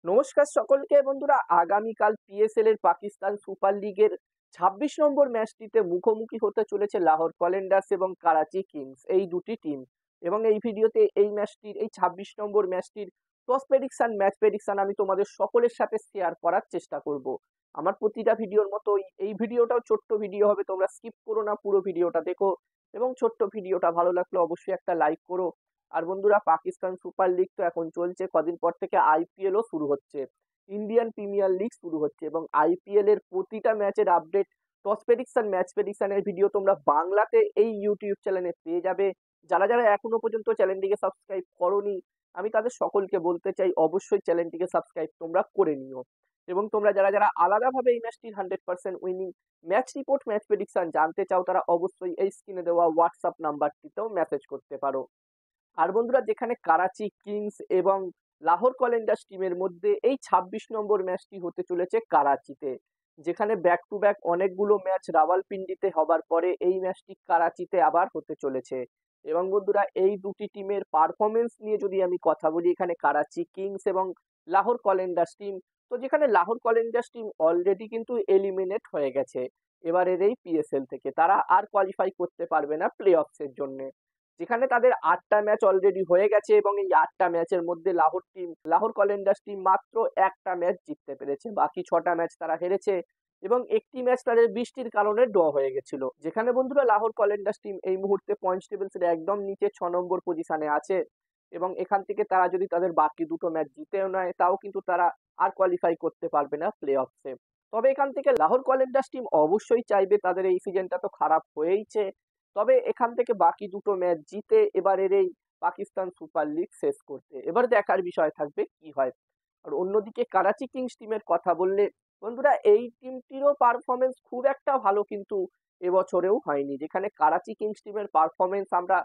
নমস্কার সকলকে বন্ধুরা। আগামীকাল পিএসএল এর পাকিস্তান সুপার লিগের ২৬ নম্বর ম্যাচটিতে মুখোমুখি হতে চলেছে লাহোর কলিন্ডার্স এবং করাচি কিংস, এই দুটি টিম। এবং এই ভিডিওতে এই ম্যাচটির, এই ২৬ নম্বর ম্যাচটির টস প্রেডিকশন, ম্যাচ প্রেডিকশন আমি তোমাদের সকলের সাথে শেয়ার করার চেষ্টা করব। আমার প্রতিটা ভিডিওর মতো এই ভিডিওটাও ছোট্ট ভিডিও হবে, তোমরা স্কিপ করো না, পুরো ভিডিওটা দেখো। এবং ছোট্ট ভিডিওটা ভালো লাগলে অবশ্যই একটা লাইক করো। আর বন্ধুরা, পাকিস্তান সুপার লিগ তো এখন চলছে, কদিন পর থেকে আইপিএলও শুরু হচ্ছে, ইন্ডিয়ান প্রিমিয়ার লিগ শুরু হচ্ছে। এবং আইপিএল এর প্রতিটা ম্যাচের আপডেট, টস প্রেডিকশন, ম্যাচ প্রেডিকশনের ভিডিও তোমরা বাংলাতে এই ইউটিউব চ্যানেলে পেয়ে যাবে। যারা যারা এখনো পর্যন্ত চ্যানেলটিকে সাবস্ক্রাইব করোনি, আমি তাদের সকলকে বলতে চাই অবশ্যই চ্যানেলটিকে সাবস্ক্রাইব তোমরা করে নিও। এবং তোমরা যারা যারা আলাদাভাবে এই ম্যাচটির 100% winning match report, match prediction জানতে চাও, তারা অবশ্যই এই স্ক্রিনে দেওয়া হোয়াটসঅ্যাপ নাম্বারটিতেও মেসেজ করতে পারো। আর বন্ধুরা, যেখানে করাচি কিংস এবং লাহোর কলিন্ডার্স টিমের মধ্যে এই ২৬ নম্বর ম্যাচটি হতে চলেছে করাচিতে, যেখানে ব্যাক টু ব্যাক অনেকগুলো ম্যাচ রাওয়ালপিন্ডিতে হবার পরে এই ম্যাচটি করাচিতে আবার হতে চলেছে। এবং বন্ধুরা, এই দুটি টিমের পারফরমেন্স নিয়ে যদি আমি কথা বলি, এখানে করাচি কিংস এবং লাহোর কলিন্ডার্স টিম, তো যেখানে লাহোর কলিন্ডার্স টিম অলরেডি কিন্তু এলিমিনেট হয়ে গেছে এবারের এই পিএসএল থেকে, তারা আর কোয়ালিফাই করতে পারবে না প্লে অফসের জন্য। যেখানে তাদের ৮টা ম্যাচ অলরেডি হয়ে গেছে এবং এই ৮টা ম্যাচের মধ্যে লাহোর কলিন্ডার্স টিম মাত্র একটা ম্যাচ জিততে পেরেছে, বাকি ৬টা ম্যাচ তারা হেরেছে। এবং একটি ম্যাচ তাদের বৃষ্টির কারণে ড্র হয়ে গেছিল। যেখানে বন্ধুরা, লাহোর কলিন্ডার্স টিম এই মুহূর্তে পয়েন্টস টেবিলসের একদম নিচে ৬ নম্বর পজিশনে আছে। এবং এখান থেকে তারা যদি তাদের বাকি দুটো ম্যাচ জিতেও নেয়, তাও কিন্তু তারা আর কোয়ালিফাই করতে পারবে না প্লে অফসে। তবে এখান থেকে লাহোর কলিন্ডার্স টিম অবশ্যই চাইবে, তাদের এই সিজনটা তো খারাপ হয়েইছে, তবে এখান থেকে বাকি দুটো ম্যাচ জিতে এবারের এই পাকিস্তান সুপার লিগ শেষ করতে। এবার দেখার বিষয় থাকবে কি হয়। আর অন্যদিকে করাচি কিংস টিমের কথা বললে বন্ধুরা, এই টিমটিরও পারফরমেন্স খুব একটা ভালো কিন্তু এবছরেও হয়নি। যেখানে করাচি কিংস টিমের পারফরমেন্স আমরা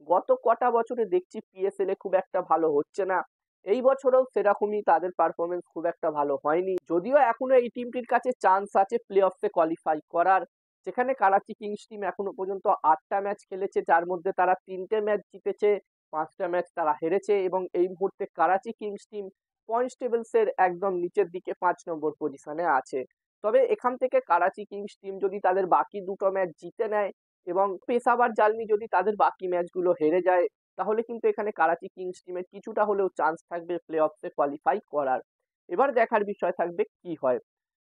গত কটা বছরে দেখছি পিএসএল এ খুব একটা ভালো হচ্ছে না, এই বছরেও সেরকমই তাদের পারফরমেন্স খুব একটা ভালো হয়নি। যদিও এখনো এই টিমটির কাছে চান্স আছে প্লে অফসে কোয়ালিফাই করার। যেখানে করাচি কিংস টিম এখনো পর্যন্ত ৮টা ম্যাচ খেলেছে, যার মধ্যে তারা ৩টে ম্যাচ জিতেছে, ৫টা ম্যাচ তারা হেরেছে। এবং এই মুহূর্তে Karachi kings team points tables এর একদম নিচের দিকে ৫ নম্বর পজিশনে আছে। তবে এখান থেকে করাচি কিংস টিম যদি তাদের বাকি দুটো ম্যাচ জিতে নেয় এবং পেশাওয়ার জালমি যদি তাদের বাকি ম্যাচগুলো হেরে যায়, তাহলে কিন্তু এখানে করাচি কিংস টিমের কিছুটা হলেও চান্স থাকবে প্লে অফসে কোয়ালিফাই করার। এবার দেখার বিষয় থাকবে কি হয়।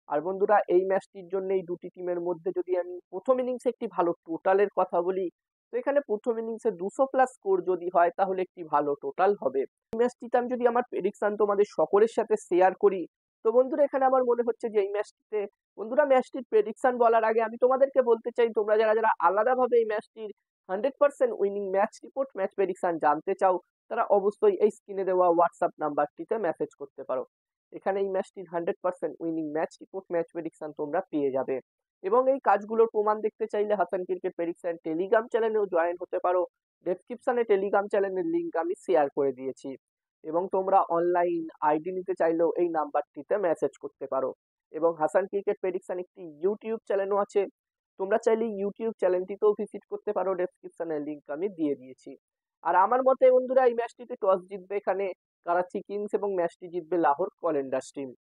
আর বন্ধুরা, এই ম্যাচটির জন্য এই দুটি টিমের মধ্যে যদি আমি প্রথম ইনিংসে একটি ভালো টোটালের কথা বলি, তো এখানে প্রথম ইনিংসে 200+ স্কোর যদি হয়, তাহলে একটি ভালো টোটাল হবে। এই ম্যাচটিতে আমি যদি আমার প্রেডিকশন তোমাদের সকলের সাথে শেয়ার করি, তো বন্ধুরা এখানে আমার মনে হচ্ছে যে এই ম্যাচটিতে, বন্ধুরা ম্যাচটির প্রেডিকশন বলার আগে আমি তোমাদেরকে বলতে চাই, তোমরা যারা যারা আলাদাভাবে এই ম্যাচটির 100% winning match report, match prediction জানতে চাও, তারা অবশ্যই এই স্ক্রিনে দেওয়া হোয়াটসঅ্যাপ নাম্বারটিতে মেসেজ করতে পারো। এখানে এই ম্যাচটির 100% winning match report, match prediction তোমরা পেয়ে যাবে। এবং এই কাজগুলোর প্রমাণ দেখতে চাইলে হাসান ক্রিকেট প্রেডিকশন টেলিগ্রাম চ্যানেলেও জয়েন হতে পারো। ডেসক্রিপশনে টেলিগ্রাম চ্যানেলের লিংক আমি শেয়ার করে দিয়েছি। এবং তোমরা অনলাইন আইডি নিতে চাইলেও এই নাম্বারটিতে মেসেজ করতে পারো। এবং হাসান ক্রিকেট প্রেডিকশন একটি ইউটিউব চ্যানেলও আছে, তোমরা চাইলে ইউটিউব চ্যানেলটিতেও ভিজিট করতে পারো, ডেসক্রিপশনের লিংক আমি দিয়ে দিয়েছি। আর আমার মতে বন্ধুরা, এই ম্যাচটিতে টস জিতবে এখানে করাচি কিংস এবং ম্যাচটি জিতবে লাহোর কলিন্ডার্স টিম।